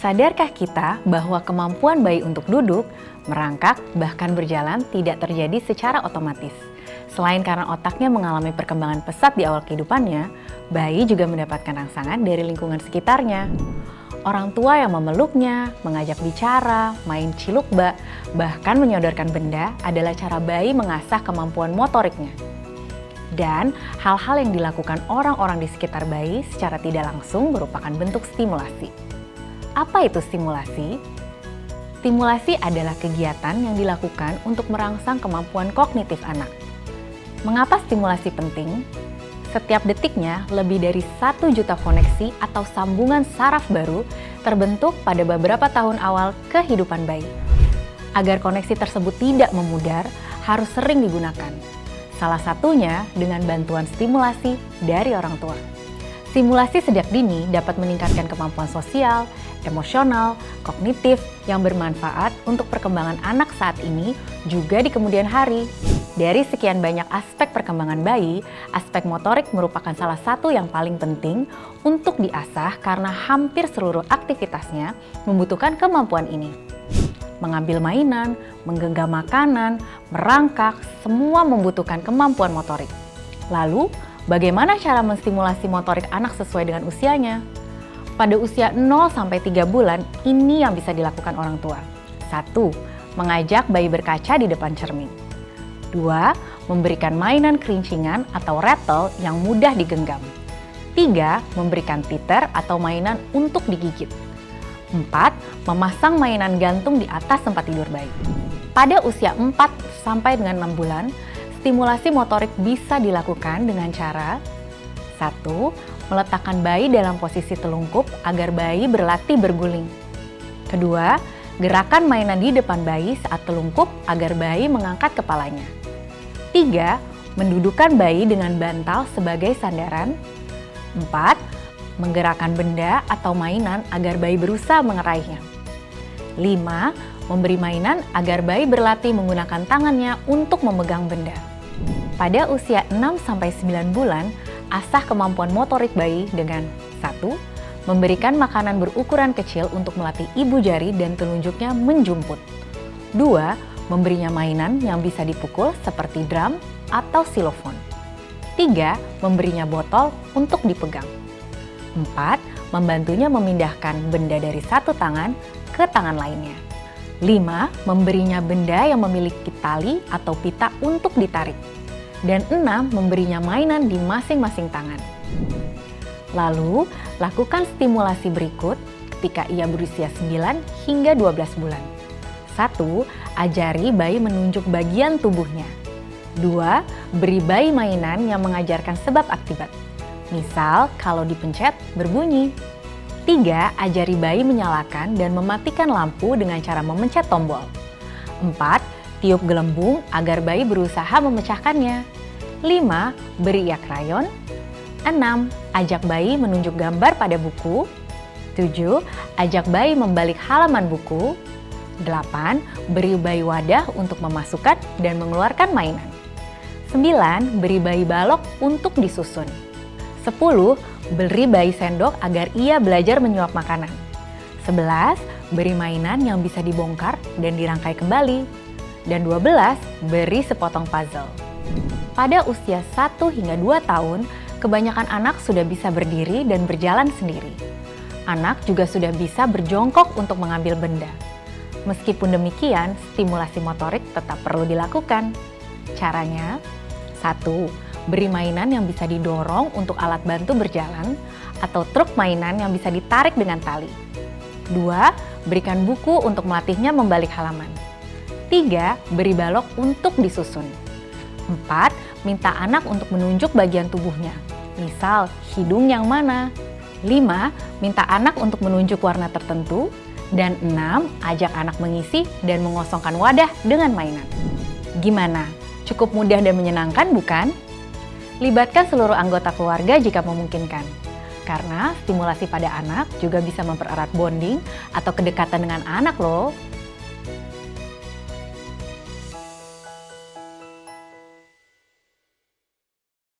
Sadarkah kita bahwa kemampuan bayi untuk duduk, merangkak, bahkan berjalan tidak terjadi secara otomatis? Selain karena otaknya mengalami perkembangan pesat di awal kehidupannya, bayi juga mendapatkan rangsangan dari lingkungan sekitarnya. Orang tua yang memeluknya, mengajak bicara, main ciluk bak, bahkan menyodorkan benda adalah cara bayi mengasah kemampuan motoriknya. Dan hal-hal yang dilakukan orang-orang di sekitar bayi secara tidak langsung merupakan bentuk stimulasi. Apa itu stimulasi? Stimulasi adalah kegiatan yang dilakukan untuk merangsang kemampuan kognitif anak. Mengapa stimulasi penting? Setiap detiknya, lebih dari 1 juta koneksi atau sambungan saraf baru terbentuk pada beberapa tahun awal kehidupan bayi. Agar koneksi tersebut tidak memudar, harus sering digunakan. Salah satunya dengan bantuan stimulasi dari orang tua. Stimulasi sejak dini dapat meningkatkan kemampuan sosial, emosional, kognitif yang bermanfaat untuk perkembangan anak saat ini juga di kemudian hari. Dari sekian banyak aspek perkembangan bayi, aspek motorik merupakan salah satu yang paling penting untuk diasah karena hampir seluruh aktivitasnya membutuhkan kemampuan ini. Mengambil mainan, menggenggam makanan, merangkak, semua membutuhkan kemampuan motorik. Lalu, bagaimana cara menstimulasi motorik anak sesuai dengan usianya? Pada usia 0-3 bulan, ini yang bisa dilakukan orang tua. 1. Mengajak bayi berkaca di depan cermin. 2. Memberikan mainan kerincingan atau rattle yang mudah digenggam. 3. Memberikan teether atau mainan untuk digigit. 4. Memasang mainan gantung di atas tempat tidur bayi. Pada usia 4-6 bulan, stimulasi motorik bisa dilakukan dengan cara 1. Meletakkan bayi dalam posisi telungkup agar bayi berlatih berguling. Kedua, gerakan mainan di depan bayi saat telungkup agar bayi mengangkat kepalanya. 3. Mendudukkan bayi dengan bantal sebagai sandaran. 4. Menggerakkan benda atau mainan agar bayi berusaha mengeraihnya. 5. Memberi mainan agar bayi berlatih menggunakan tangannya untuk memegang benda. Pada usia 6-9 bulan, asah kemampuan motorik bayi dengan 1. Memberikan makanan berukuran kecil untuk melatih ibu jari dan telunjuknya menjumput. 2. Memberinya mainan yang bisa dipukul seperti drum atau xylophone. 3. Memberinya botol untuk dipegang. 4. Membantunya memindahkan benda dari satu tangan ke tangan lainnya. 5. Memberinya benda yang memiliki tali atau pita untuk ditarik. Dan 6. Memberinya mainan di masing-masing tangan. Lalu, lakukan stimulasi berikut ketika ia berusia 9 hingga 12 bulan. 1. Ajari bayi menunjuk bagian tubuhnya. 2. Beri bayi mainan yang mengajarkan sebab akibat. Misal, kalau dipencet, berbunyi. 3. Ajari bayi menyalakan dan mematikan lampu dengan cara memencet tombol. 4. Tiup gelembung agar bayi berusaha memecahkannya. 5. Beri ia krayon. 6. Ajak bayi menunjuk gambar pada buku. 7. Ajak bayi membalik halaman buku. 8. Beri bayi wadah untuk memasukkan dan mengeluarkan mainan. 9. Beri bayi balok untuk disusun. 10. Beri bayi sendok agar ia belajar menyuap makanan. 11. Beri mainan yang bisa dibongkar dan dirangkai kembali. Dan 12. Beri sepotong puzzle. Pada usia 1 hingga 2 tahun, kebanyakan anak sudah bisa berdiri dan berjalan sendiri. Anak juga sudah bisa berjongkok untuk mengambil benda. Meskipun demikian, stimulasi motorik tetap perlu dilakukan. Caranya, 1. Beri mainan yang bisa didorong untuk alat bantu berjalan atau truk mainan yang bisa ditarik dengan tali. 2. Berikan buku untuk melatihnya membalik halaman. 3. Beri balok untuk disusun. 4. Minta anak untuk menunjuk bagian tubuhnya. Misal, hidung yang mana. 5. Minta anak untuk menunjuk warna tertentu. Dan 6. Ajak anak mengisi dan mengosongkan wadah dengan mainan. Gimana? Cukup mudah dan menyenangkan, bukan? Libatkan seluruh anggota keluarga jika memungkinkan. Karena stimulasi pada anak juga bisa mempererat bonding atau kedekatan dengan anak loh.